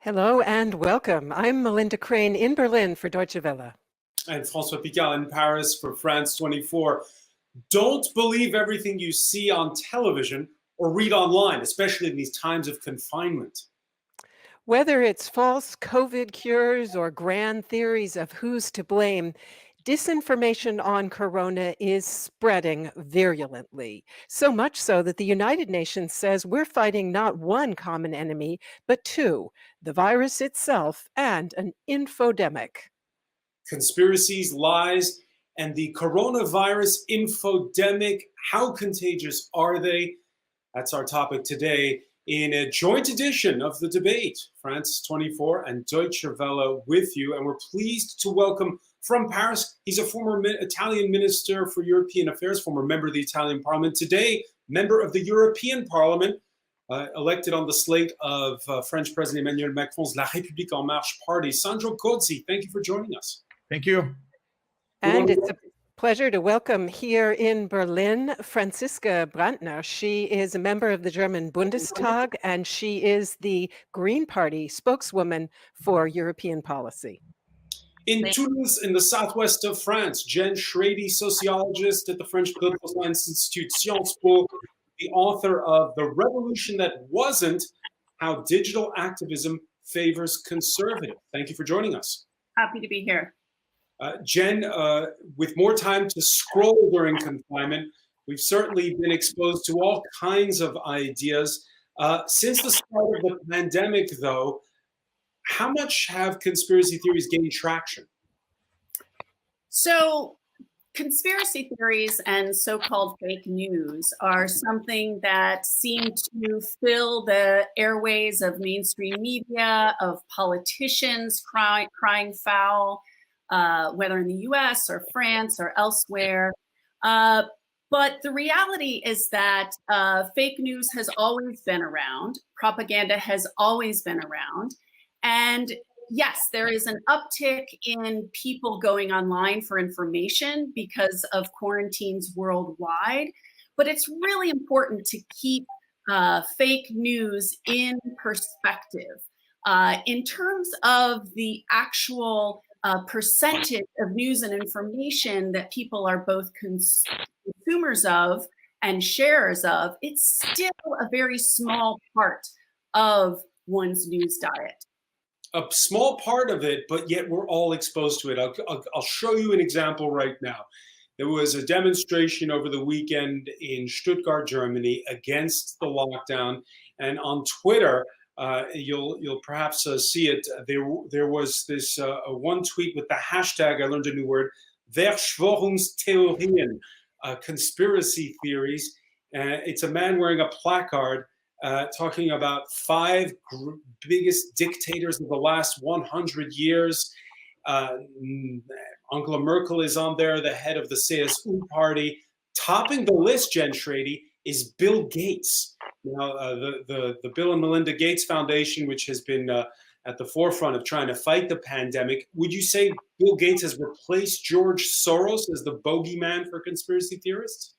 Hello and welcome. I'm Melinda Crane in Berlin for Deutsche Welle. And François Picard in Paris for France 24. Don't believe everything you see on television or read online, especially in these times of confinement. Whether it's false COVID cures or grand theories of who's to blame, disinformation on corona is spreading virulently. So much so that the United Nations says we're fighting not one common enemy, but two: the virus itself and an infodemic. Conspiracies, lies, and the coronavirus infodemic. How contagious are they? That's our topic today in a joint edition of The Debate. France 24 and Deutsche Welle with you. And we're pleased to welcome from Paris, he's a former Italian Minister for European Affairs, former member of the Italian Parliament, today member of the European Parliament, elected on the slate of French President Emmanuel Macron's La République En Marche party. Sandro Cozzi, thank you for joining us. Thank you. And it's a pleasure to welcome here in Berlin Franziska Brandner. She is a member of the German Bundestag, and she is the Green Party spokeswoman for European policy. In Toulouse, in the southwest of France, Jen Schrady, sociologist at the French Political Science Institute, Sciences Po, the author of The Revolution That Wasn't: How Digital Activism Favors Conservative. Thank you for joining us. Happy to be here. Jen, with more time to scroll during confinement, we've certainly been exposed to all kinds of ideas. Since the start of the pandemic, though, how much have conspiracy theories gained traction? So conspiracy theories and so-called fake news are something that seem to fill the airways of mainstream media, of politicians crying foul, whether in the US or France or elsewhere. But the reality is that fake news has always been around. Propaganda has always been around. And yes, there is an uptick in people going online for information because of quarantines worldwide. But it's really important to keep fake news in perspective. In terms of the actual percentage of news and information that people are both consumers of and sharers of, it's still a very small part of one's news diet. A small part of it, but yet we're all exposed to it. I'll show you an example right now. There was a demonstration over the weekend in Stuttgart, Germany, against the lockdown, and on Twitter, you'll perhaps see it. There was this one tweet with the hashtag, I learned a new word, Verschwörungstheorien, conspiracy theories. It's a man wearing a placard talking about five biggest dictators of the last 100 years. Angela Merkel is on there, the head of the CSU party. Topping the list, Jen Schrady, is Bill Gates. Now, the Bill and Melinda Gates Foundation, which has been at the forefront of trying to fight the pandemic. Would you say Bill Gates has replaced George Soros as the bogeyman for conspiracy theorists?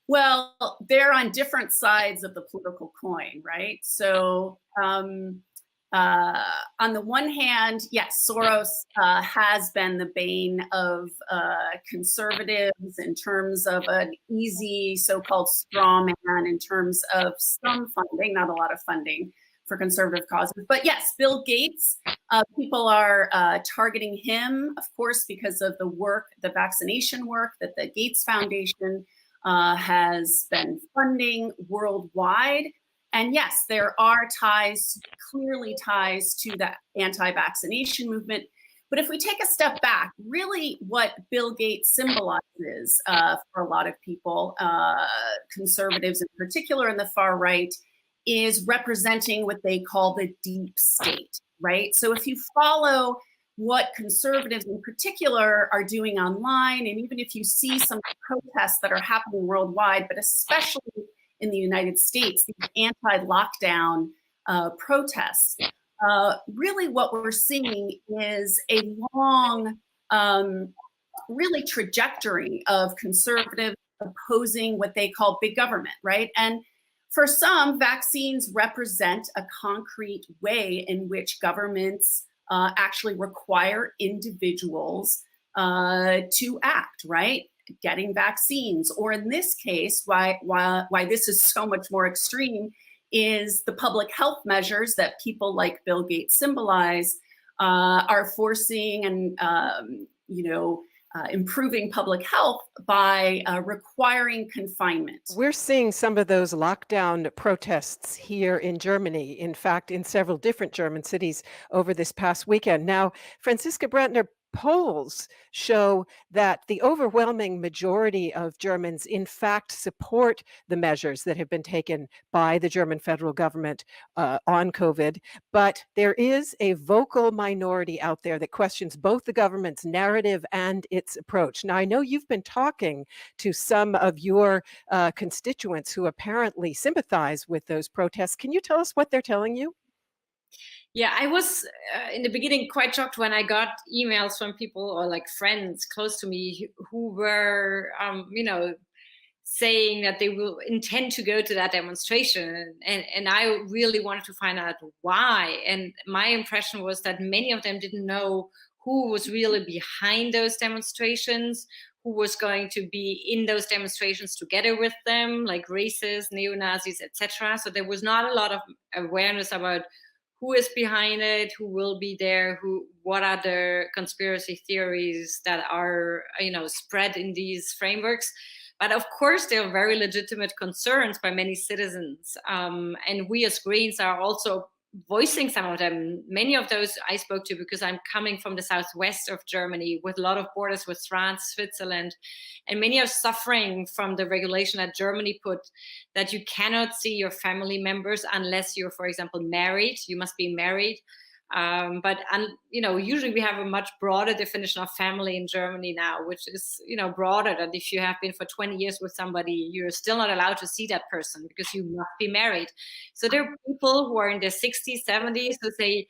Well, they're on different sides of the political coin, right? So on the one hand, yes, Soros has been the bane of conservatives in terms of an easy so-called straw man in terms of some funding, not a lot of funding for conservative causes. But yes, Bill Gates, people are targeting him, of course, because of the work, the vaccination work that the Gates Foundation has been funding worldwide. And yes, there are clearly ties to the anti-vaccination movement. But if we take a step back, really what Bill Gates symbolizes for a lot of people, conservatives in particular in the far right, is representing what they call the deep state, right? So if you follow what conservatives in particular are doing online, and even if you see some protests that are happening worldwide, but especially in the United States, these anti-lockdown protests, really what we're seeing is a long, really trajectory of conservatives opposing what they call big government, right? And For some, vaccines represent a concrete way in which governments actually require individuals to act, right? Getting vaccines, or in this case, why this is so much more extreme is the public health measures that people like Bill Gates symbolize are forcing and improving public health by requiring confinement. We're seeing some of those lockdown protests here in Germany, in fact, in several different German cities over this past weekend. Now, Franziska Brantner, polls show that the overwhelming majority of Germans, in fact, support the measures that have been taken by the German federal government on COVID. But there is a vocal minority out there that questions both the government's narrative and its approach. Now, I know you've been talking to some of your constituents who apparently sympathize with those protests. Can you tell us what they're telling you? Yeah, I was in the beginning quite shocked when I got emails from people or like friends close to me who were, saying that they will intend to go to that demonstration. And I really wanted to find out why. And my impression was that many of them didn't know who was really behind those demonstrations, who was going to be in those demonstrations together with them, like racists, neo-Nazis, etc. So there was not a lot of awareness about who is behind it, who will be there, what are the conspiracy theories that are, spread in these frameworks. But of course, there are very legitimate concerns by many citizens. And we as Greens are also voicing some of them. Many of those I spoke to because I'm coming from the southwest of Germany with a lot of borders with France, Switzerland, and many are suffering from the regulation that Germany put that you cannot see your family members unless you're, for example, married. You must be married. But usually we have a much broader definition of family in Germany now, which is, broader than if you have been for 20 years with somebody, you're still not allowed to see that person because you must be married. So there are people who are in their 60s, 70s who say,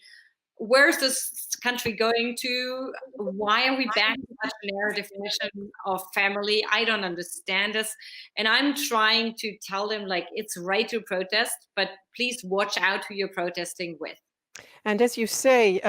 where's this country going to? Why are we back to such a narrow definition of family? I don't understand this. And I'm trying to tell them, like, it's right to protest, but please watch out who you're protesting with. And as you say,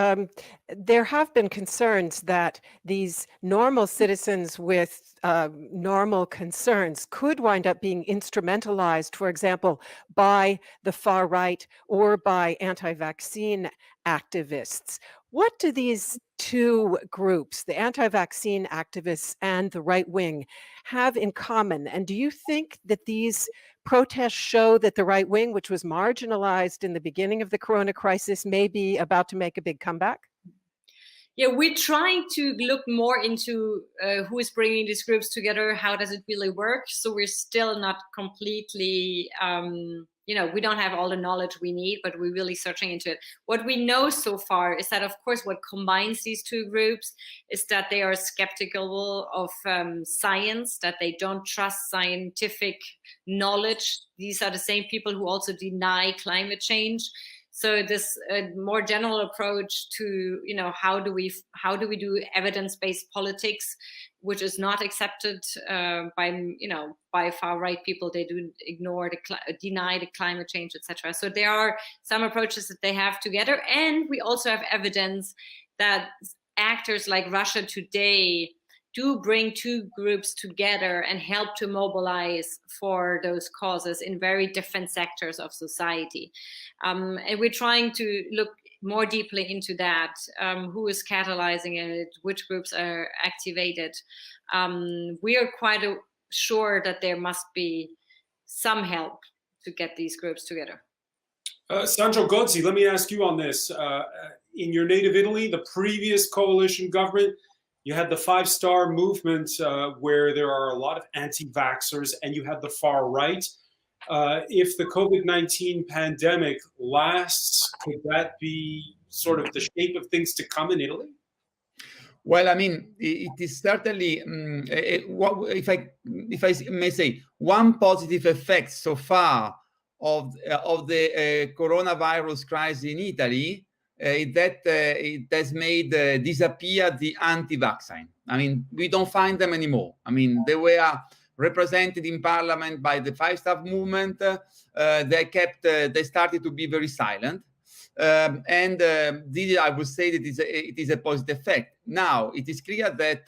there have been concerns that these normal citizens with normal concerns could wind up being instrumentalized, for example, by the far right or by anti-vaccine activists. What do these two groups, the anti-vaccine activists and the right wing, have in common? And do you think that these protests show that the right wing, which was marginalized in the beginning of the corona crisis, may be about to make a big comeback? Yeah, we're trying to look more into who is bringing these groups together, how does it really work? So we're still not completely, we don't have all the knowledge we need, but we're really searching into it. What we know so far is that, of course, what combines these two groups is that they are skeptical of science, that they don't trust scientific knowledge. These are the same people who also deny climate change. So this more general approach to, how do we do evidence-based politics, which is not accepted by far right people. They do ignore deny the climate change, etc. So there are some approaches that they have together, and we also have evidence that actors like Russia Today do bring two groups together and help to mobilize for those causes in very different sectors of society. And we're trying to look more deeply into that, who is catalyzing it, which groups are activated. We are quite sure that there must be some help to get these groups together. Sandro Gozzi, let me ask you on this. In your native Italy, the previous coalition government, you had the Five Star Movement, where there are a lot of anti-vaxxers, and you had the far right. If the COVID-19 pandemic lasts, could that be sort of the shape of things to come in Italy? Well, I mean, it is certainly, if I may say, one positive effect so far of the coronavirus crisis in Italy that it has made disappear the anti-vaccine. I mean, we don't find them anymore. I mean, they were represented in parliament by the Five Star Movement, they started to be very silent. This, I would say that it is a positive effect. Now, it is clear that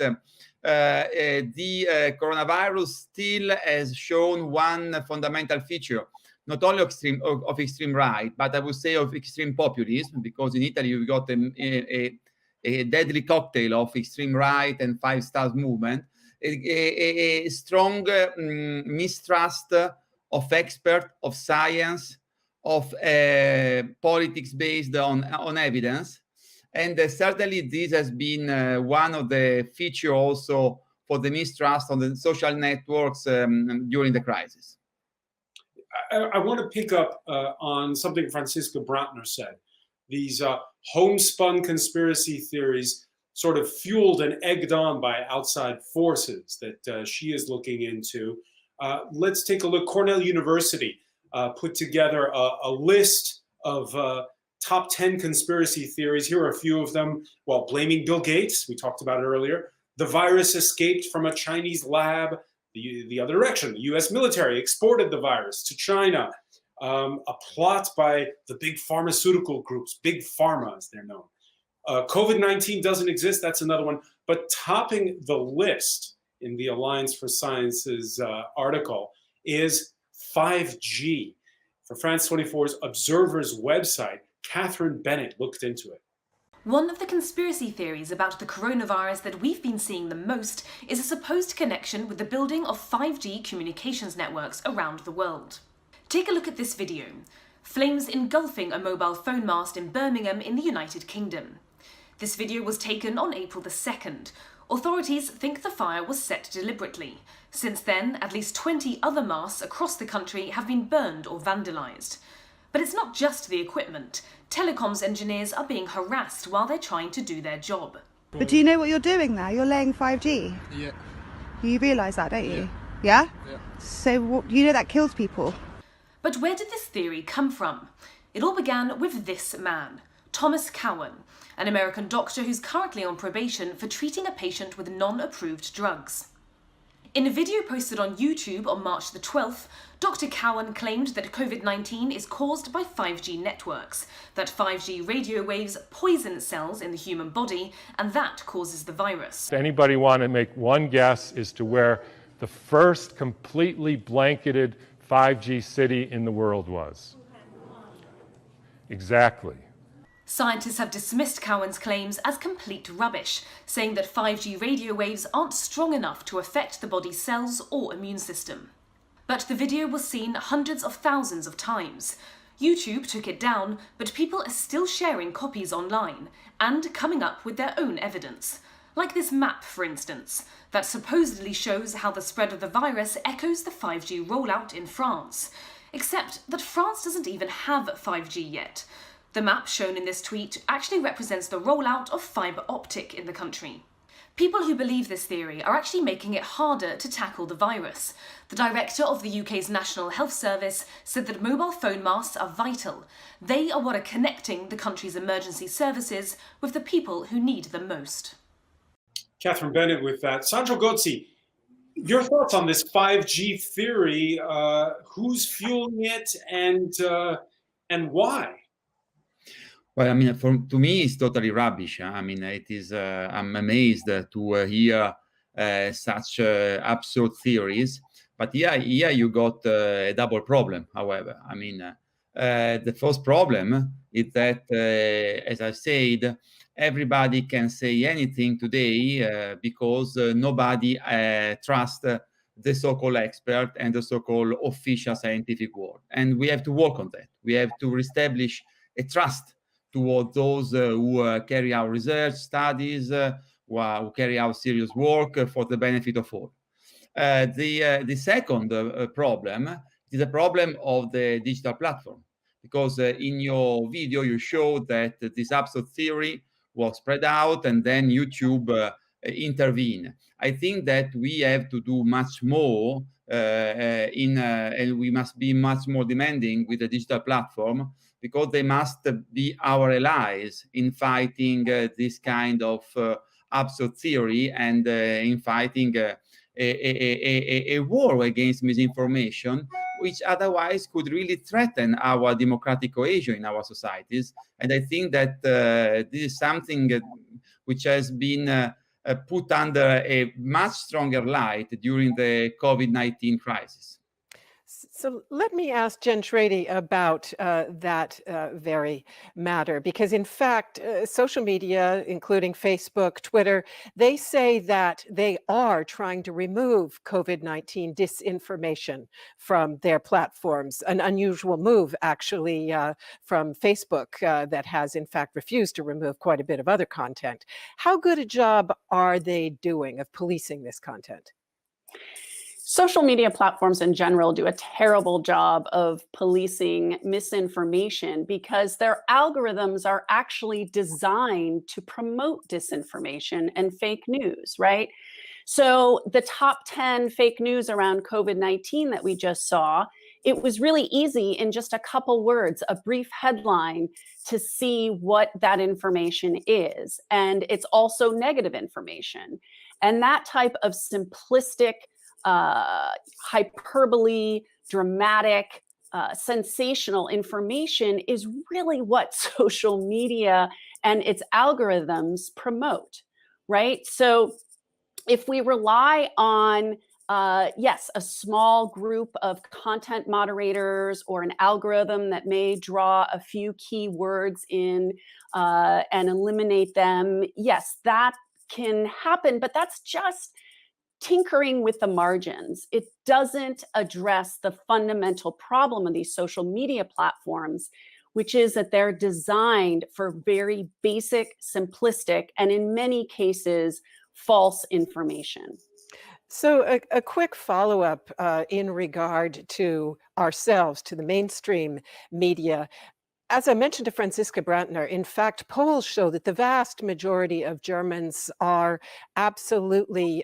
the coronavirus still has shown one fundamental feature, not only of extreme right, but I would say of extreme populism, because in Italy we got a deadly cocktail of extreme right and Five Stars movement, a strong mistrust of expert, of science, of politics based on evidence. And certainly this has been one of the features also for the mistrust on the social networks during the crisis. I want to pick up on something Franziska Brantner said. These homespun conspiracy theories sort of fueled and egged on by outside forces that she is looking into. Let's take a look. Cornell University put together a list of top 10 conspiracy theories. Here are a few of them. Well, blaming Bill Gates, we talked about it earlier. The virus escaped from a Chinese lab. The other direction, the US military exported the virus to China. A plot by the big pharmaceutical groups, big pharma as they're known. COVID-19 doesn't exist, that's another one. But topping the list in the Alliance for Science's article is 5G. For France 24's Observer's website, Catherine Bennett looked into it. One of the conspiracy theories about the coronavirus that we've been seeing the most is a supposed connection with the building of 5G communications networks around the world. Take a look at this video. Flames engulfing a mobile phone mast in Birmingham in the United Kingdom. This video was taken on April the 2nd. Authorities think the fire was set deliberately. Since then, at least 20 other masts across the country have been burned or vandalised. But it's not just the equipment. Telecoms engineers are being harassed while they're trying to do their job. But do you know what you're doing there? You're laying 5G? Yeah. You realise that, don't you? Yeah? Yeah. So you know that kills people? But where did this theory come from? It all began with this man, Thomas Cowan, an American doctor who's currently on probation for treating a patient with non-approved drugs. In a video posted on YouTube on March the 12th, Dr. Cowan claimed that COVID-19 is caused by 5G networks, that 5G radio waves poison cells in the human body, and that causes the virus. If anybody want to make one guess as to where the first completely blanketed 5G city in the world was? Exactly. Scientists have dismissed Cowan's claims as complete rubbish, saying that 5G radio waves aren't strong enough to affect the body's cells or immune system. But the video was seen hundreds of thousands of times. YouTube took it down, but people are still sharing copies online and coming up with their own evidence. Like this map, for instance, that supposedly shows how the spread of the virus echoes the 5G rollout in France. Except that France doesn't even have 5G yet. The map shown in this tweet actually represents the rollout of fibre optic in the country. People who believe this theory are actually making it harder to tackle the virus. The director of the UK's National Health Service said that mobile phone masts are vital. They are what are connecting the country's emergency services with the people who need them most. Catherine Bennett with that. Sandro Gozzi, your thoughts on this 5G theory? Who's fueling it and why? Well, I mean, to me, it's totally rubbish. I mean, it is. I'm amazed to hear such absurd theories. But here you got a double problem. However, I mean, the first problem is that, as I said, everybody can say anything today because nobody trusts the so-called expert and the so-called official scientific world, and we have to work on that. We have to reestablish a trust toward those who carry out research studies, who carry out serious work for the benefit of all. The second problem is the problem of the digital platform, because in your video you showed that this absurd theory was spread out and then YouTube intervened. I think that we have to do much more and we must be much more demanding with the digital platform, because they must be our allies in fighting this kind of absurd theory and in fighting a war against misinformation, which otherwise could really threaten our democratic cohesion in our societies. And I think that this is something which has been put under a much stronger light during the COVID-19 crisis. So let me ask Jen Trady about that very matter, because in fact, social media, including Facebook, Twitter, they say that they are trying to remove COVID-19 disinformation from their platforms, an unusual move actually from Facebook that has in fact refused to remove quite a bit of other content. How good a job are they doing of policing this content? Social media platforms in general do a terrible job of policing misinformation because their algorithms are actually designed to promote disinformation and fake news, right? So the top 10 fake news around COVID-19 that we just saw, it was really easy in just a couple words, a brief headline, to see what that information is. And it's also negative information. And that type of simplistic, hyperbole, dramatic, sensational information is really what social media and its algorithms promote, right? So if we rely on, yes, a small group of content moderators or an algorithm that may draw a few keywords in and eliminate them, yes, that can happen, but that's just tinkering with the margins. It doesn't address the fundamental problem of these social media platforms, which is that they're designed for very basic, simplistic, and in many cases, false information. So a quick follow-up in regard to ourselves, to the mainstream media. As I mentioned to Franziska Brantner, in fact, polls show that the vast majority of Germans are absolutely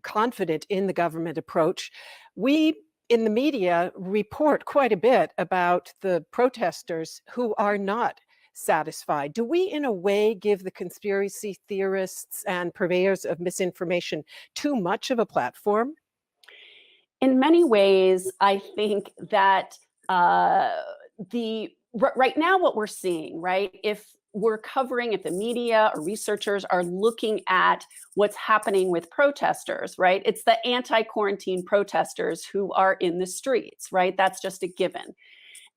confident in the government approach. We in the media report quite a bit about the protesters who are not satisfied. Do we, in a way, give the conspiracy theorists and purveyors of misinformation too much of a platform? In many ways, I think that right now what we're seeing, right, if the media or researchers are looking at what's happening with protesters, right, it's the anti-quarantine protesters who are in the streets, right? That's just a given.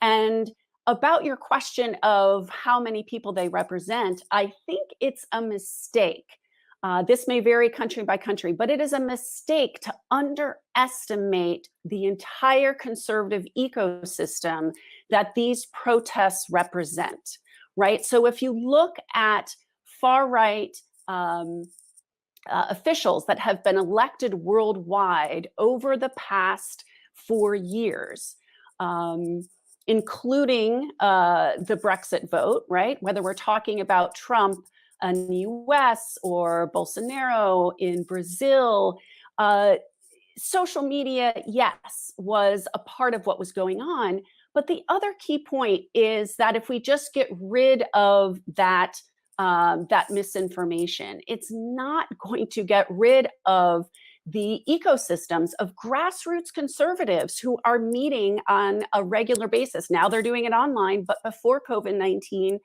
And about your question of how many people they represent, I think it's a mistake. This may vary country by country, but it is a mistake to underestimate the entire conservative ecosystem that these protests represent, right? So if you look at far-right officials that have been elected worldwide over the past 4 years, including the Brexit vote, right? Whether we're talking about Trump in the US or Bolsonaro in Brazil, social media, yes, was a part of what was going on. But the other key point is that if we just get rid of that misinformation, it's not going to get rid of the ecosystems of grassroots conservatives who are meeting on a regular basis. Now they're doing it online, but before COVID-19,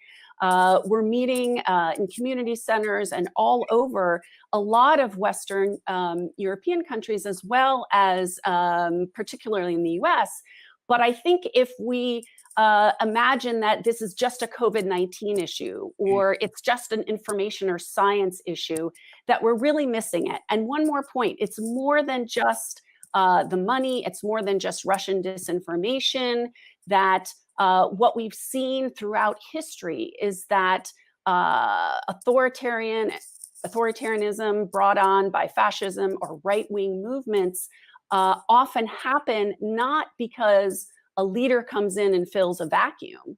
we're meeting in community centers and all over a lot of Western European countries, as well as particularly in the US. But I think if we imagine that this is just a COVID-19 issue, or it's just an information or science issue, that we're really missing it. And one more point, it's more than just the money, it's more than just Russian disinformation, that what we've seen throughout history is that authoritarianism brought on by fascism or right-wing movements often happen not because a leader comes in and fills a vacuum,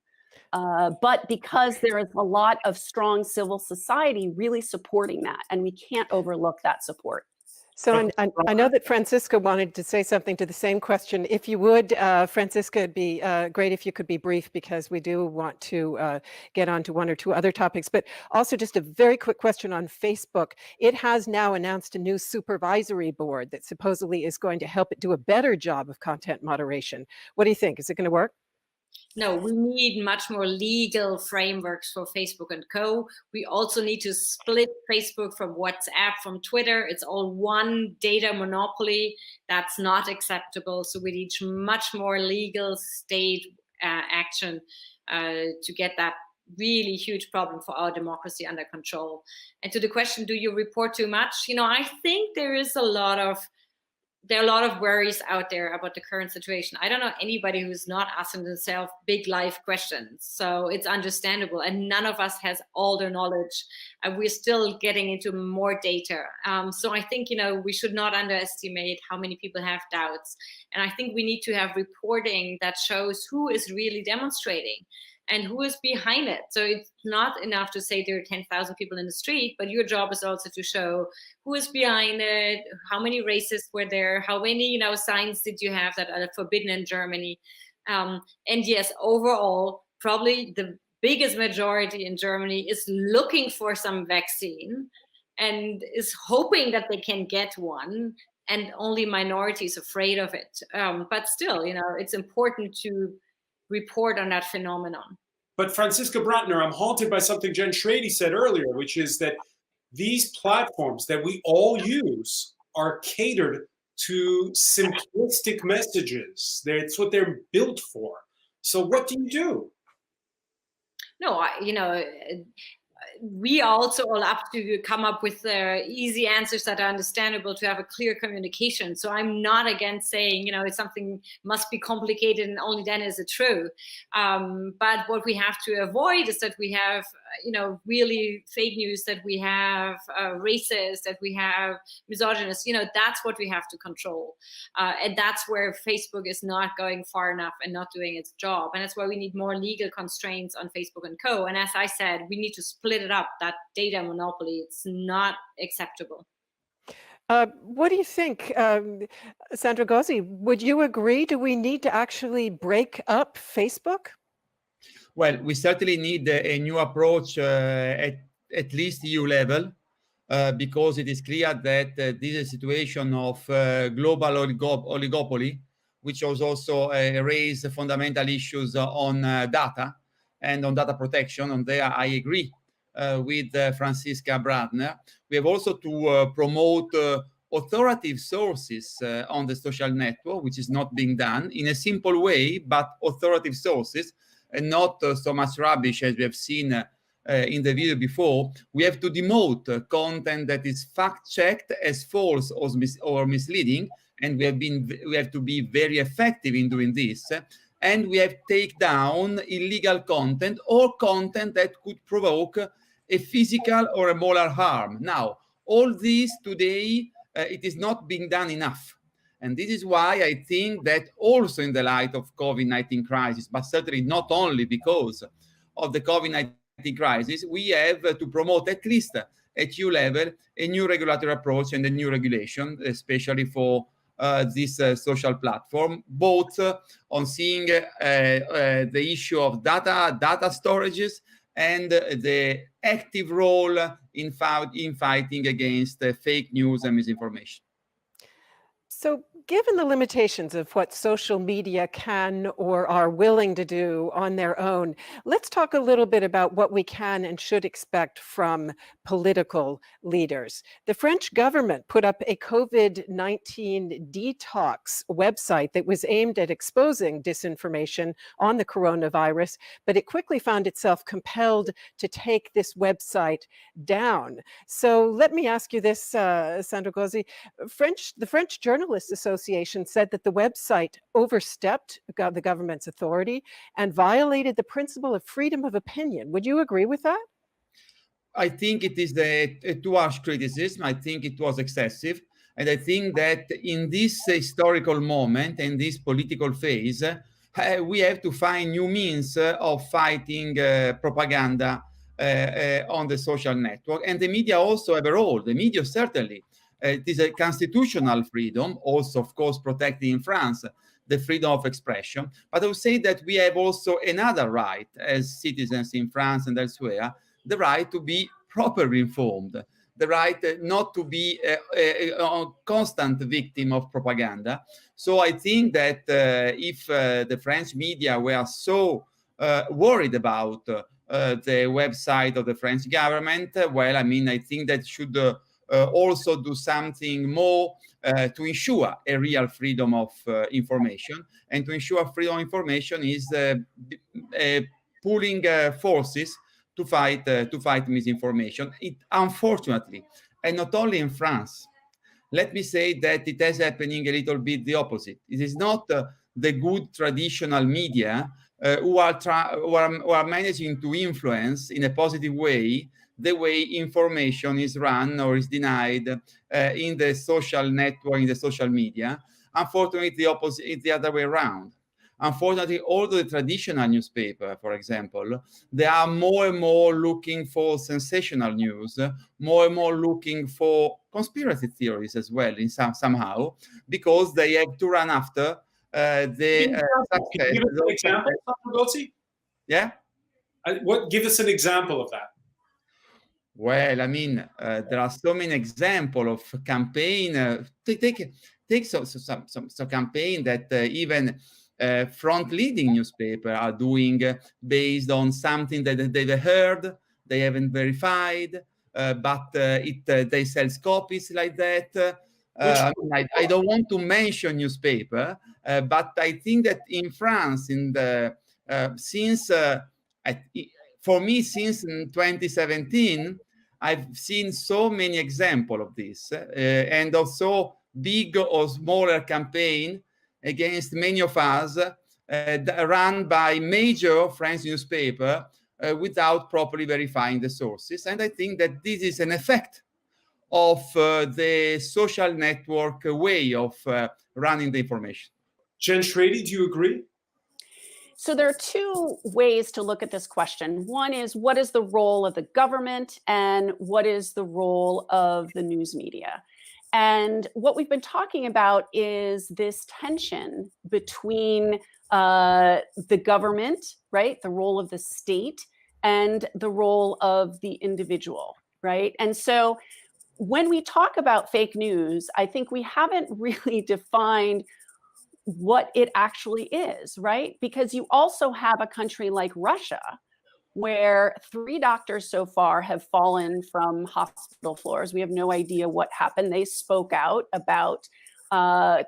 but because there is a lot of strong civil society really supporting that, and we can't overlook that support. So I know that Francisca wanted to say something to the same question. If you would, Francisca, it'd be great if you could be brief because we do want to get on to one or two other topics. But also just a very quick question on Facebook. It has now announced a new supervisory board that supposedly is going to help it do a better job of content moderation. What do you think? Is it going to work? No, we need much more legal frameworks for Facebook and Co. We also need to split Facebook from WhatsApp, from Twitter. It's all one data monopoly. That's not acceptable. So we need much more legal state action to get that really huge problem for our democracy under control. And to the question, do you report too much? I think there are a lot of worries out there about the current situation. I don't know anybody who's not asking themselves big life questions. So it's understandable. And none of us has all the knowledge. We're still getting into more data. So I think, we should not underestimate how many people have doubts. And I think we need to have reporting that shows who is really demonstrating and who is behind it. So it's not enough to say there are 10,000 people in the street, but your job is also to show who is behind it, how many racists were there, how many signs did you have that are forbidden in Germany. And yes, overall, probably the biggest majority in Germany is looking for some vaccine and is hoping that they can get one, and only minorities afraid of it. But still, it's important to report on that phenomenon. But Franziska Brantner, I'm haunted by something Jen Schrady said earlier, which is that these platforms that we all use are catered to simplistic messages. That's what they're built for. So what do you do? No, we also all have to come up with easy answers that are understandable to have a clear communication. So I'm not against saying, something must be complicated and only then is it true. But what we have to avoid is that we have, really fake news, that we have racist, that we have misogynist. That's what we have to control. And that's where Facebook is not going far enough and not doing its job. And that's why we need more legal constraints on Facebook and Co. And as I said, we need to split it up, that data monopoly. It's not acceptable. What do you think, Sandra Gozzi? Would you agree? Do we need to actually break up Facebook? Well, we certainly need a new approach at least EU level, because it is clear that this is a situation of global oligopoly, which has also raised fundamental issues on data and on data protection. On there, I agree with Franziska Brantner. We have also to promote authoritative sources on the social network, which is not being done in a simple way, but authoritative sources, and not so much rubbish as we have seen in the video before. We have to demote content that is fact-checked as false or misleading, and we have to be very effective in doing this. And we have to take down illegal content or content that could provoke a physical or a moral harm. Now, all this today, it is not being done enough. And this is why I think that also in the light of COVID-19 crisis, but certainly not only because of the COVID-19 crisis, we have to promote at least at EU level a new regulatory approach and a new regulation, especially for this social platform, both on seeing the issue of data storages and the active role in fighting against fake news and misinformation. So given the limitations of what social media can or are willing to do on their own, let's talk a little bit about what we can and should expect from political leaders. The French government put up a COVID-19 detox website that was aimed at exposing disinformation on the coronavirus, but it quickly found itself compelled to take this website down. So let me ask you this, Sandra Gozzi. The French Journalists Association said that the website overstepped the government's authority and violated the principle of freedom of opinion. Would you agree with that? I think it is a too harsh criticism. I think it was excessive. And I think that in this historical moment, in this political phase, we have to find new means of fighting propaganda on the social network. And the media also have a role. The media certainly it is a constitutional freedom, also, of course, protected in France, the freedom of expression. But I would say that we have also another right as citizens in France and elsewhere, the right to be properly informed, the right not to be a constant victim of propaganda. So I think that if the French media were so worried about the website of the French government, well, I mean, I think that should also do something more to ensure a real freedom of information. And to ensure freedom of information is pooling forces to fight misinformation. It, unfortunately, and not only in France, let me say that it is happening a little bit the opposite. It is not the good traditional media who are managing to influence in a positive way the way information is run or is denied in the social network, in the social media. Unfortunately, the opposite is the other way around. Unfortunately, all the traditional newspaper, for example, they are more and more looking for sensational news, more and more looking for conspiracy theories as well, in somehow, because they have to run after the Can you give us an example, Gozzi? Yeah. Give us an example of that. Well, I mean, there are so many examples of campaign. Take some campaign that even front-leading newspaper are doing based on something that they've heard, they haven't verified, but they sell copies like that. I don't want to mention newspaper, but I think that in France, for me, since 2017, I've seen so many examples of this, and also big or smaller campaign against many of us run by major French newspaper without properly verifying the sources. And I think that this is an effect of the social network way of running the information. Jen Schrady, do you agree? So there are two ways to look at this question. One is, what is the role of the government, and what is the role of the news media? And what we've been talking about is this tension between the government, right, the role of the state, and the role of the individual, right? And so when we talk about fake news, I think we haven't really defined what it actually is, right? Because you also have a country like Russia, where 3 doctors so far have fallen from hospital floors. We have no idea what happened. They spoke out about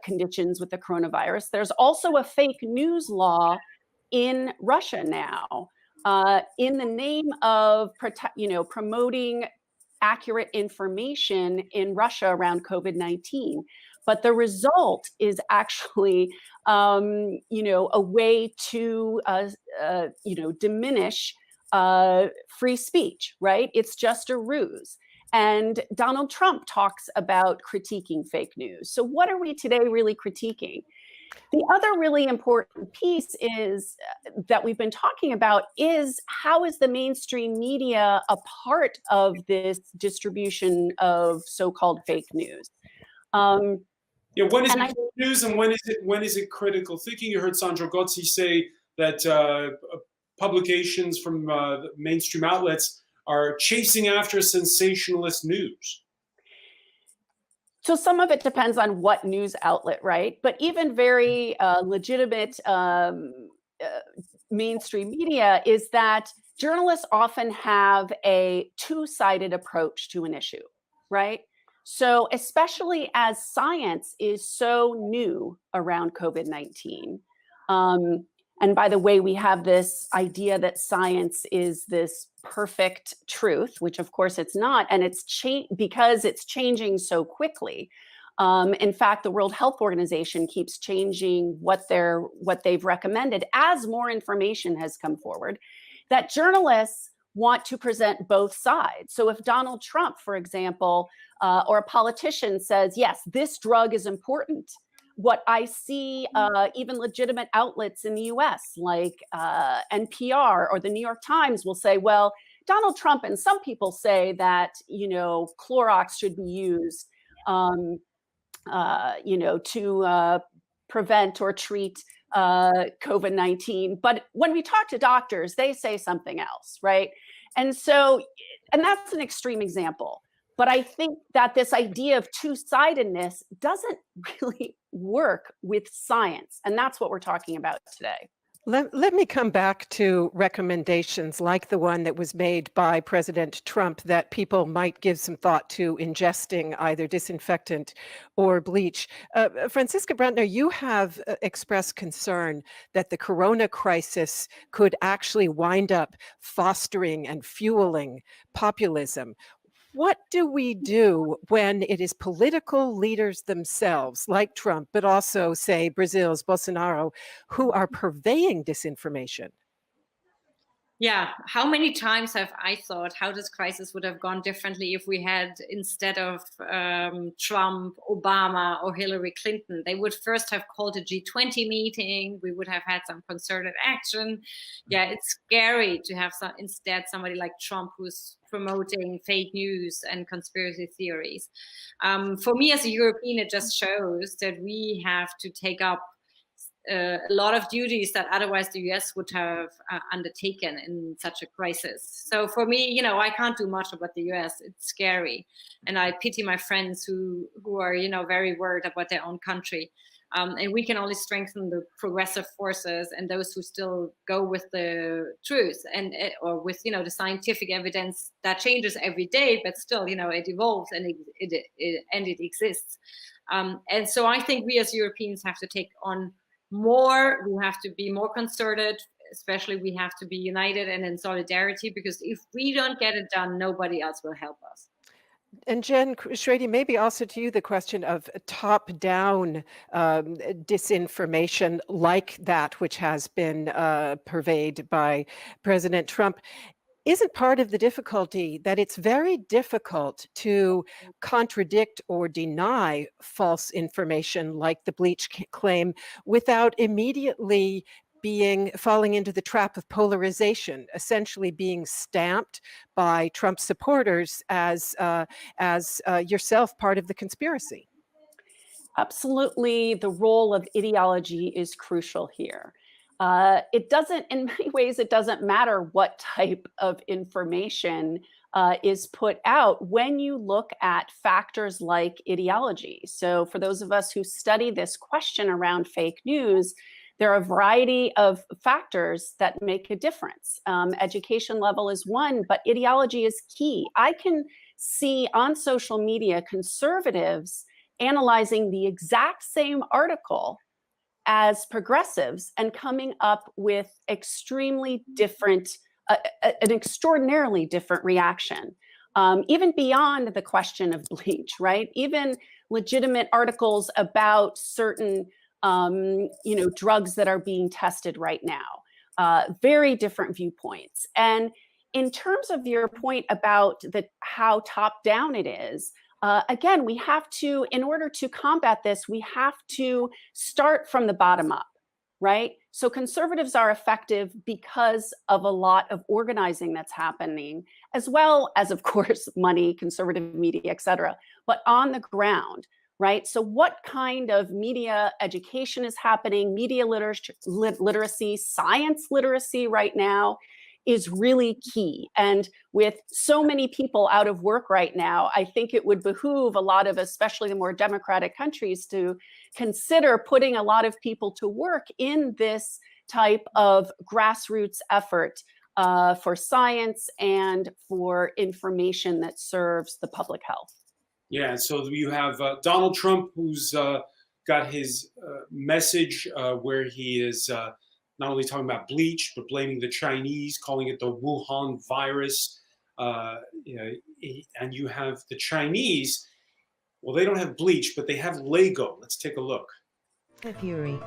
conditions with the coronavirus. There's also a fake news law in Russia now, in the name of promoting accurate information in Russia around COVID-19. But the result is actually, a way to, diminish free speech, right? It's just a ruse. And Donald Trump talks about critiquing fake news. So what are we today really critiquing? The other really important piece is that we've been talking about is, how is the mainstream media a part of this distribution of so-called fake news? When is it fake news and when is it critical thinking? You heard Sandro Gozzi say that publications from mainstream outlets are chasing after sensationalist news. So some of it depends on what news outlet, right? But even very legitimate mainstream media is that journalists often have a two-sided approach to an issue, right? So especially as science is so new around COVID-19, and by the way, we have this idea that science is this perfect truth, which of course it's not, and it's because it's changing so quickly. In fact, the World Health Organization keeps changing what they've recommended as more information has come forward, that journalists want to present both sides. So if Donald Trump, for example, or a politician says, yes, this drug is important, what I see even legitimate outlets in the US like NPR or the New York Times will say, well, Donald Trump and some people say that, Clorox should be used. to prevent or treat COVID-19. But when we talk to doctors, they say something else, right? And that's an extreme example. But I think that this idea of two-sidedness doesn't really work with science. And that's what we're talking about today. Let me come back to recommendations like the one that was made by President Trump that people might give some thought to ingesting either disinfectant or bleach. Franziska Brandner, you have expressed concern that the corona crisis could actually wind up fostering and fueling populism. What do we do when it is political leaders themselves, like Trump, but also, say, Brazil's Bolsonaro, who are purveying disinformation? Yeah, how many times have I thought how this crisis would have gone differently if we had, instead of Trump, Obama, or Hillary Clinton, they would first have called a G20 meeting. We would have had some concerted action. Yeah, it's scary to have instead somebody like Trump who's promoting fake news and conspiracy theories. For me as a European, it just shows that we have to take up a lot of duties that otherwise the US would have undertaken in such a crisis. So for me, I can't do much about the US. It's scary. And I pity my friends who are, very worried about their own country. And we can only strengthen the progressive forces and those who still go with the truth or with, the scientific evidence that changes every day, but still, it evolves and it exists. And so I think we as Europeans have to take on more. We have to be more concerted, especially we have to be united and in solidarity, because if we don't get it done, nobody else will help us. And Jen Schrader, maybe also to you the question of top-down disinformation like that which has been purveyed by President Trump. Isn't part of the difficulty that it's very difficult to contradict or deny false information like the bleach claim without immediately falling into the trap of polarization, essentially being stamped by Trump supporters as yourself part of the conspiracy? Absolutely, the role of ideology is crucial here. In many ways, it doesn't matter what type of information is put out when you look at factors like ideology. So for those of us who study this question around fake news, there are a variety of factors that make a difference. Education level is one, but ideology is key. I can see on social media conservatives analyzing the exact same article as progressives and coming up with an extraordinarily different reaction, even beyond the question of bleach, right? Even legitimate articles about certain, drugs that are being tested right now. Very different viewpoints. And in terms of your point about how top down it is, again, we have to, in order to combat this, we have to start from the bottom up, right? So conservatives are effective because of a lot of organizing that's happening, as well as, of course, money, conservative media, et cetera, but on the ground, right? So what kind of media education is happening? Media literacy, science literacy right now is really key. And with so many people out of work right now, I think it would behoove a lot of, especially the more democratic countries, to consider putting a lot of people to work in this type of grassroots effort for science and for information that serves the public health. Yeah, so you have Donald Trump, who's got his message where he is not only talking about bleach, but blaming the Chinese, calling it the Wuhan virus. And you have the Chinese, well, they don't have bleach, but they have Lego. Let's take a look. The fury.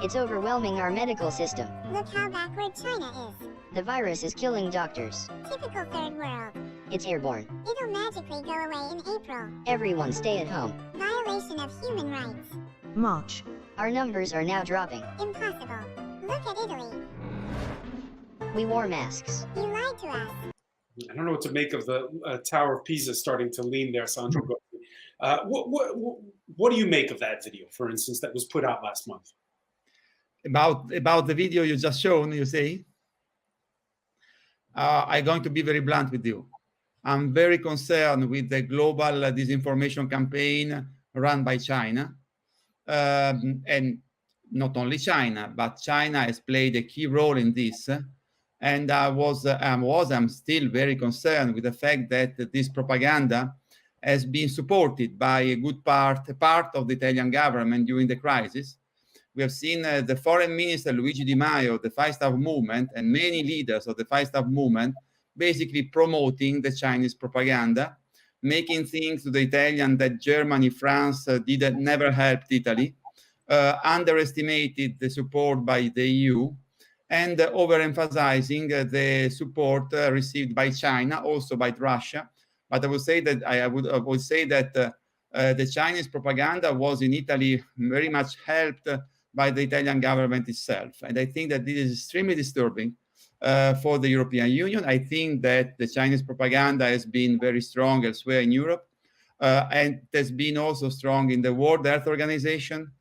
It's overwhelming our medical system. Look how backward China is. The virus is killing doctors. Typical third world. It's airborne. It'll magically go away in April. Everyone stay at home. Violation of human rights. March. Our numbers are now dropping. Impossible. Look at Italy. We wore masks. You lied to us. I don't know what to make of the Tower of Pisa starting to lean there, Sandra. What do you make of that video, for instance, that was put out last month? About the video you just shown, you say? I'm going to be very blunt with you. I'm very concerned with the global disinformation campaign run by China. And not only China, but China has played a key role in this. And I'm still very concerned with the fact that this propaganda has been supported by a good part of the Italian government during the crisis. We have seen the foreign minister, Luigi Di Maio, the Five Star Movement, and many leaders of the Five Star Movement basically promoting the Chinese propaganda, making things to the Italian that Germany, France never helped Italy, underestimated the support by the EU, and overemphasizing the support received by China, also by Russia. But I would say that I would say that the Chinese propaganda was in Italy very much helped by the Italian government itself. And I think that this is extremely disturbing for the European Union. I think that the Chinese propaganda has been very strong elsewhere in Europe, and it has been also strong in the World Health Organization,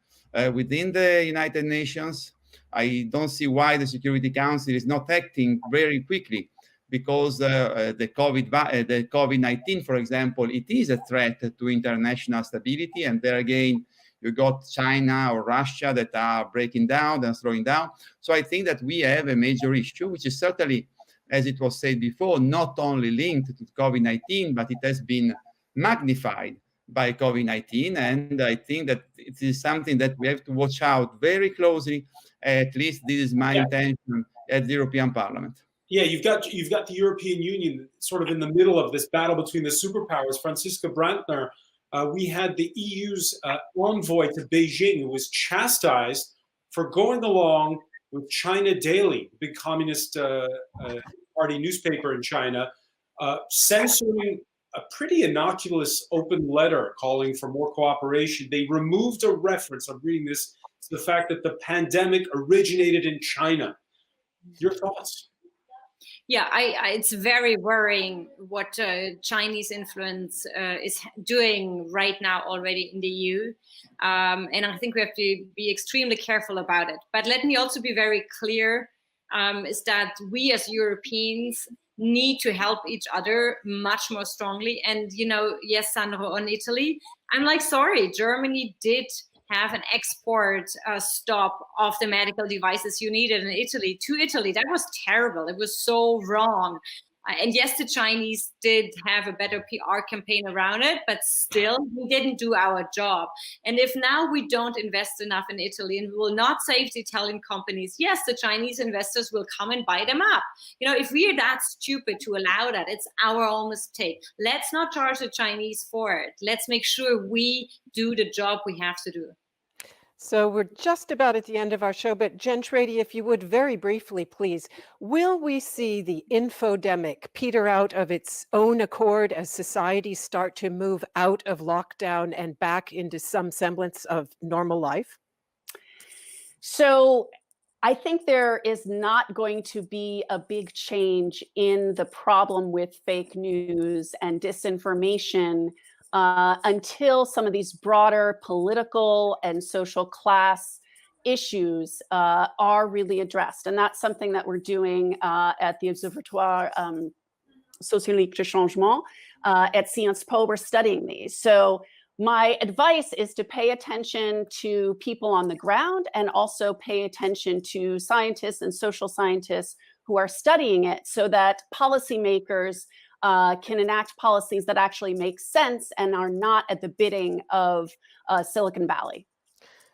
within the United Nations. I don't see why the Security Council is not acting very quickly, because the COVID-19, for example, it is a threat to international stability. And there again, you got China or Russia that are breaking down and slowing down. So I think that we have a major issue, which is certainly, as it was said before, not only linked to COVID-19, but it has been magnified by COVID-19. And I think that it is something that we have to watch out very closely. At least this is my intention at the European Parliament. Yeah, you've got the European Union sort of in the middle of this battle between the superpowers. Franziska Brandner, we had the EU's envoy to Beijing, who was chastised for going along with China Daily, the big communist party newspaper in China, censoring a pretty innocuous open letter calling for more cooperation. They removed a reference, I'm reading this, to the fact that the pandemic originated in China. Your thoughts? Yeah, it's very worrying what Chinese influence is doing right now already in the EU. And I think we have to be extremely careful about it. But let me also be very clear, is that we as Europeans need to help each other much more strongly. And, you know, yes, Sandro, on Italy, I'm like, sorry, Germany did have an export stop of the medical devices you needed in Italy to Italy. That was terrible. It was so wrong. And yes, the Chinese did have a better PR campaign around it, but still, we didn't do our job. And if now we don't invest enough in Italy and we will not save the Italian companies, yes, the Chinese investors will come and buy them up. You know, if we're that stupid to allow that, it's our own mistake. Let's not charge the Chinese for it. Let's make sure we do the job we have to do. So we're just about at the end of our show, but Jen Trady, if you would very briefly, please, will we see the infodemic peter out of its own accord as societies start to move out of lockdown and back into some semblance of normal life? So I think there is not going to be a big change in the problem with fake news and disinformation until some of these broader political and social class issues are really addressed. And that's something that we're doing at the Observatoire Sociologique du Changement at Sciences Po. We're studying these. So my advice is to pay attention to people on the ground and also pay attention to scientists and social scientists who are studying it, so that policymakers can enact policies that actually make sense and are not at the bidding of Silicon Valley.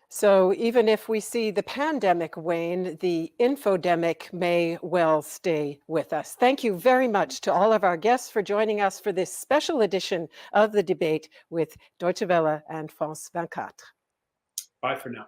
So even if we see the pandemic wane, the infodemic may well stay with us. Thank you very much to all of our guests for joining us for this special edition of the debate with Deutsche Welle and France 24. Bye for now.